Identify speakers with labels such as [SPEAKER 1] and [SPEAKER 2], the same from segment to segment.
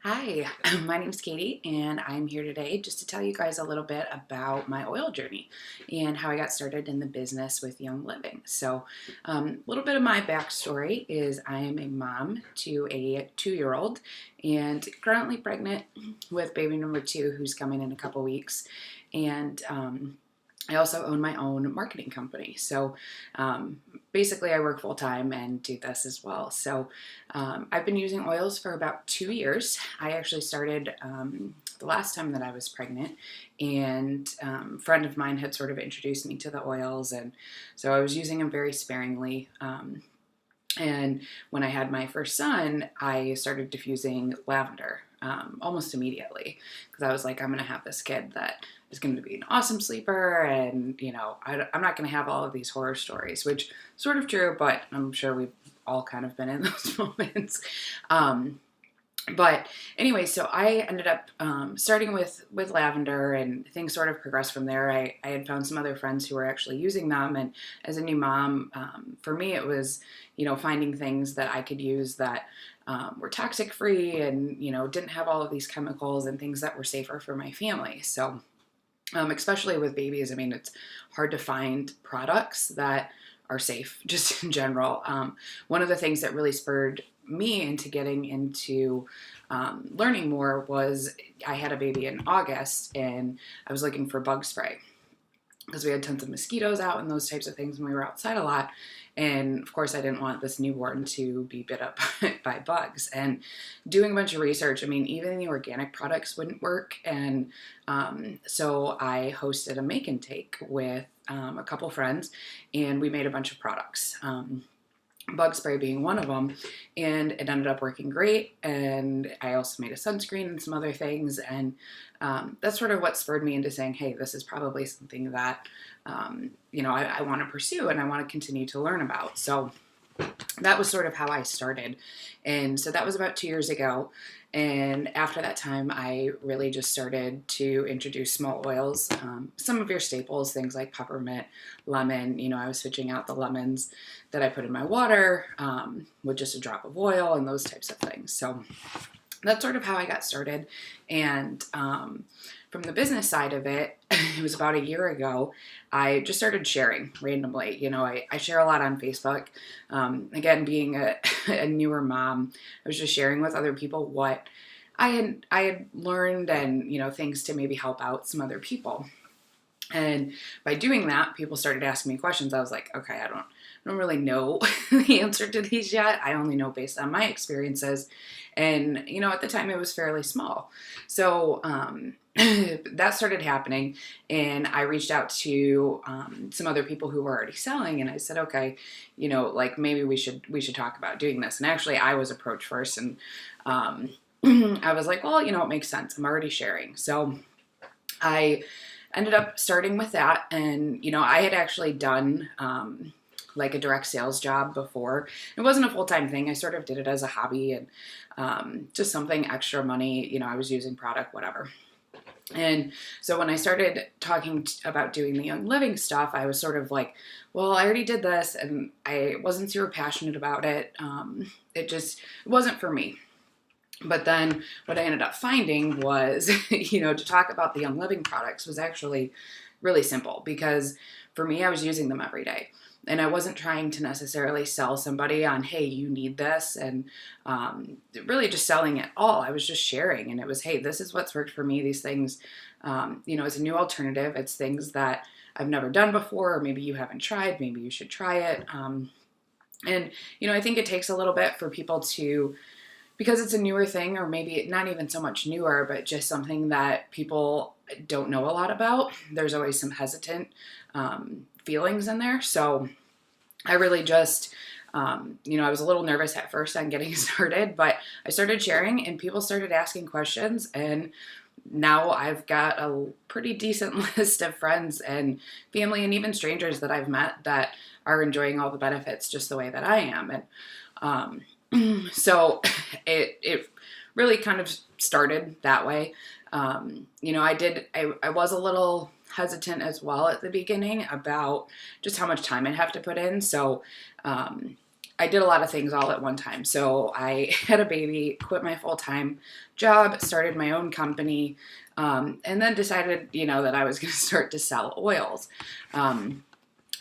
[SPEAKER 1] Hi, my name's Katie, and I'm here today just to tell you guys a little bit about my oil journey and how I got started in the business with Young Living. A little bit of my backstory is I am a mom to a 2-year-old and currently pregnant with baby number 2, who's coming in a couple weeks. And I also own my own marketing company. Basically, I work full time and do this as well. I've been using oils for about 2 years. I actually started the last time that I was pregnant, and a friend of mine had sort of introduced me to the oils, and so I was using them very sparingly. And when I had my first son, I started diffusing lavender almost immediately because I was like, I'm going to have this kid that is going to be an awesome sleeper, and I'm not going to have all of these horror stories, which is sort of true, but I'm sure we've all kind of been in those moments. But anyway, so I ended up starting with lavender, and things sort of progressed from there. I had found some other friends who were actually using them, and as a new mom, for me it was, finding things that I could use that were toxic free and, didn't have all of these chemicals and things that were safer for my family. So especially with babies, I mean, it's hard to find products that are safe just in general. One of the things that really spurred me into getting into learning more was I had a baby in August, and I was looking for bug spray because we had tons of mosquitoes out and those types of things when we were outside a lot. And of course, I didn't want this newborn to be bit up by bugs. And doing a bunch of research, I mean, even the organic products wouldn't work. And so I hosted a make and take with a couple friends, and we made a bunch of products. Bug spray being one of them, and it ended up working great. And I also made a sunscreen and some other things, and that's sort of what spurred me into saying, hey, this is probably something that I want to pursue and I want to continue to learn about. So that was sort of how I started. And so that was about 2 years ago. And after that time, I really just started to introduce small oils, some of your staples, things like peppermint, lemon. I was switching out the lemons that I put in my water with just a drop of oil and those types of things. So that's sort of how I got started. And from the business side of it, it was about a year ago, I just started sharing randomly. I share a lot on Facebook. Again, being a newer mom, I was just sharing with other people what I had learned and, things to maybe help out some other people. And by doing that, people started asking me questions. I was like, okay, I don't really know the answer to these yet. I only know based on my experiences. And, at the time it was fairly small. So that started happening, and I reached out to some other people who were already selling, and I said, okay, maybe we should talk about doing this. And actually I was approached first, and I was like, well, it makes sense. I'm already sharing. So I ended up starting with that, and I had actually done like a direct sales job before. It wasn't a full-time thing. I sort of did it as a hobby and just something extra money. I was using product, whatever. And so when I started talking about doing the Young Living stuff, I was sort of like, well, I already did this, and I wasn't super passionate about it. It wasn't for me. But then what I ended up finding was, to talk about the Young Living products was actually really simple, because for me, I was using them every day. And I wasn't trying to necessarily sell somebody on, hey, you need this, and really just selling it all. I was just sharing, and it was, hey, this is what's worked for me. These things, it's a new alternative. It's things that I've never done before, or maybe you haven't tried. Maybe you should try it. I think it takes a little bit for people to, because it's a newer thing, or maybe not even so much newer, but just something that people don't know a lot about. There's always some hesitant feelings in there. So I really just, I was a little nervous at first on getting started, but I started sharing, and people started asking questions, and now I've got a pretty decent list of friends and family and even strangers that I've met that are enjoying all the benefits just the way that I am. And so it really kind of started that way. I was a little hesitant as well at the beginning about just how much time I'd have to put in. So I did a lot of things all at one time. So I had a baby, quit my full-time job, started my own company, and then decided, that I was going to start to sell oils.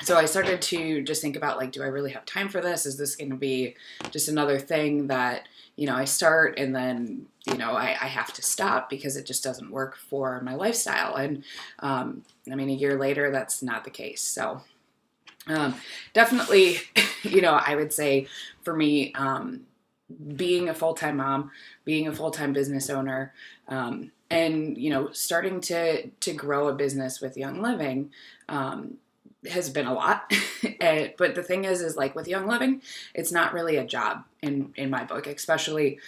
[SPEAKER 1] So I started to just think about, like, do I really have time for this? Is this going to be just another thing that, I start and then, I have to stop because it just doesn't work for my lifestyle. And a year later, that's not the case. So definitely, I would say for me, being a full-time mom, being a full-time business owner, and, starting to grow a business with Young Living, has been a lot. But the thing is like with Young Living, it's not really a job in my book, especially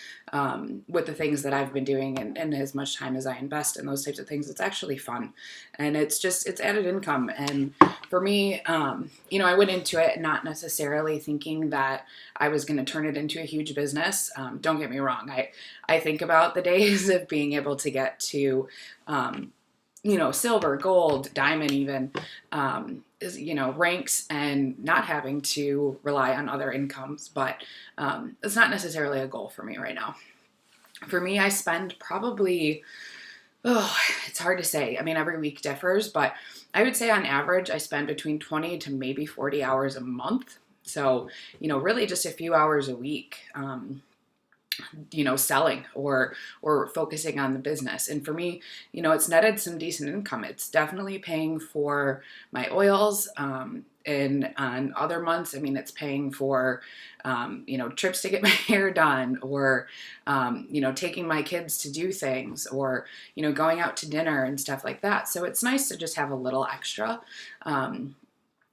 [SPEAKER 1] with the things that I've been doing and as much time as I invest in those types of things. It's actually fun, and it's added income. And for me, I went into it not necessarily thinking that I was going to turn it into a huge business. Don't get me wrong. I think about the days of being able to get to, silver, gold, diamond, even, ranks, and not having to rely on other incomes. But it's not necessarily a goal for me right now. For me, I spend probably, it's hard to say. Every week differs, but I would say on average, I spend between 20 to maybe 40 hours a month. So, really just a few hours a week, selling or focusing on the business. And for me, it's netted some decent income. It's definitely paying for my oils. And on other months, it's paying for, trips to get my hair done, or, taking my kids to do things, or, going out to dinner and stuff like that. So it's nice to just have a little extra.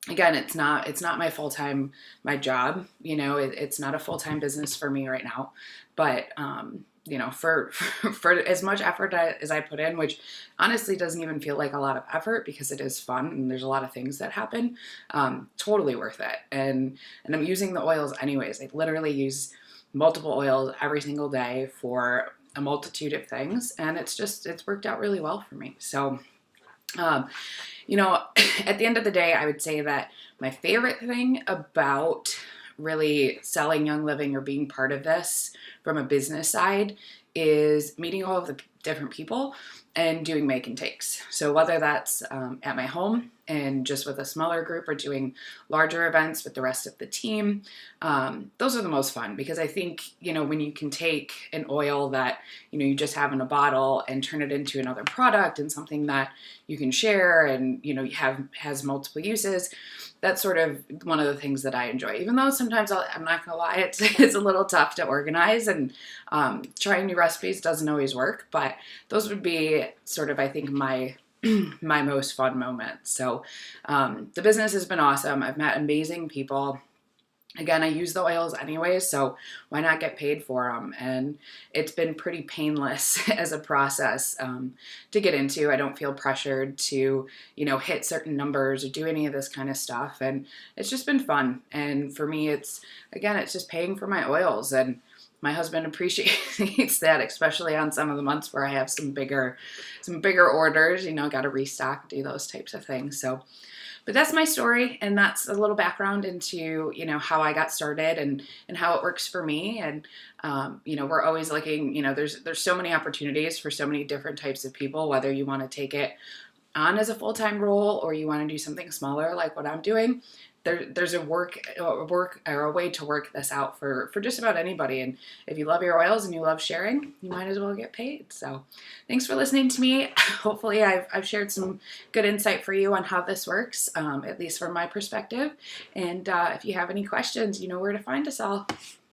[SPEAKER 1] Again, it's not my full-time, my job, it's not a full-time business for me right now, but, for as much effort as I put in, which honestly doesn't even feel like a lot of effort because it is fun and there's a lot of things that happen, totally worth it. And I'm using the oils anyways. I literally use multiple oils every single day for a multitude of things, and it's worked out really well for me. So, at the end of the day, I would say that my favorite thing about really selling Young Living or being part of this from a business side is meeting all of the different people and doing make and takes. So whether that's at my home and just with a smaller group, or doing larger events with the rest of the team, those are the most fun, because I think, when you can take an oil that, you just have in a bottle and turn it into another product and something that you can share and, has multiple uses, that's sort of one of the things that I enjoy. Even though sometimes I'm not gonna lie, it's a little tough to organize, and trying new recipes doesn't always work, but those would be sort of, I think, my most fun moments. So the business has been awesome. I've met amazing people. Again, I use the oils anyways, so why not get paid for them? And it's been pretty painless as a process to get into. I don't feel pressured to, hit certain numbers or do any of this kind of stuff. And it's just been fun. And for me, it's just paying for my oils. And my husband appreciates that, especially on some of the months where I have some bigger orders, got to restock, do those types of things. So, but that's my story, and that's a little background into, how I got started and how it works for me. And, we're always looking, there's so many opportunities for so many different types of people, whether you want to take it on as a full-time role or you want to do something smaller like what I'm doing. There's a way to work this out for just about anybody. And if you love your oils and you love sharing, you might as well get paid. So thanks for listening to me. Hopefully I've shared some good insight for you on how this works, at least from my perspective. And if you have any questions, you know where to find us all.